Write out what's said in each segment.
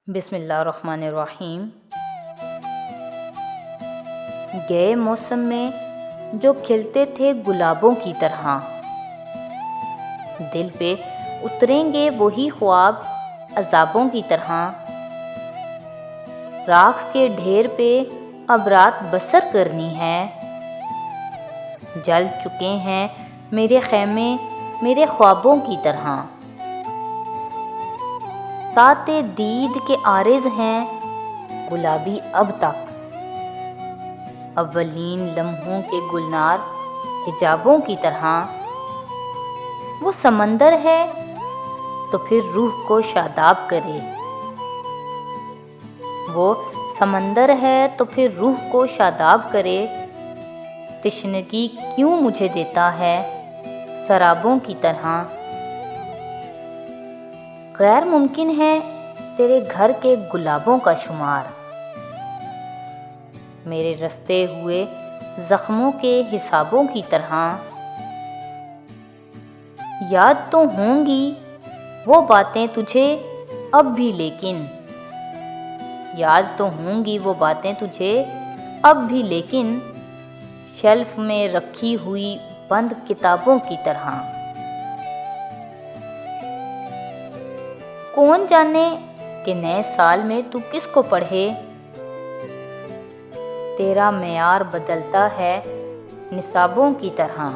بسم اللہ الرحمن الرحیم۔ گئے موسم میں جو کھلتے تھے گلابوں کی طرح، دل پہ اتریں گے وہی خواب عذابوں کی طرح۔ راکھ کے ڈھیر پہ اب رات بسر کرنی ہے، جل چکے ہیں میرے خیمے میرے خوابوں کی طرح۔ ساتھ دید کے عارض ہیں گلابی اب تک، اولین لمحوں کے گلنار حجابوں کی طرح۔ وہ سمندر ہے تو پھر روح کو شاداب کرے، وہ سمندر ہے تو پھر روح کو شاداب کرے۔ تشنگی کیوں مجھے دیتا ہے سرابوں کی طرح۔ غیر ممکن ہے تیرے گھر کے گلابوں کا شمار، میرے رستے ہوئے زخموں کے حسابوں کی طرح۔ یاد تو ہوں گی وہ باتیں تجھے اب بھی، لیکن یاد تو ہوں گی وہ باتیں تجھے اب بھی، لیکن شیلف میں رکھی ہوئی بند کتابوں کی طرح۔ کون جانے کہ نئے سال میں تو کس کو پڑھے، تیرا معیار بدلتا ہے نصابوں کی طرح۔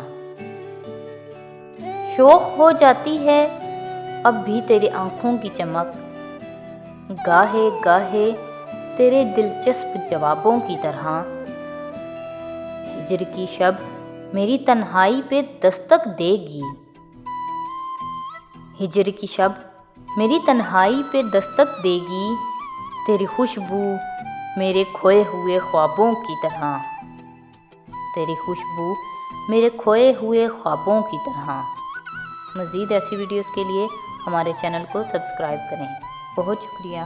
شوق ہو جاتی ہے اب بھی تیری آنکھوں کی چمک، گاہے گاہے تیرے دلچسپ جوابوں کی طرح۔ ہجر کی شب میری تنہائی پہ دستک دے گی، ہجر کی شب میری تنہائی پہ دستک دے گی، تیری خوشبو میرے کھوئے ہوئے خوابوں کی طرح، تیری خوشبو میرے کھوئے ہوئے خوابوں کی طرح۔ مزید ایسی ویڈیوز کے لیے ہمارے چینل کو سبسکرائب کریں۔ بہت شکریہ۔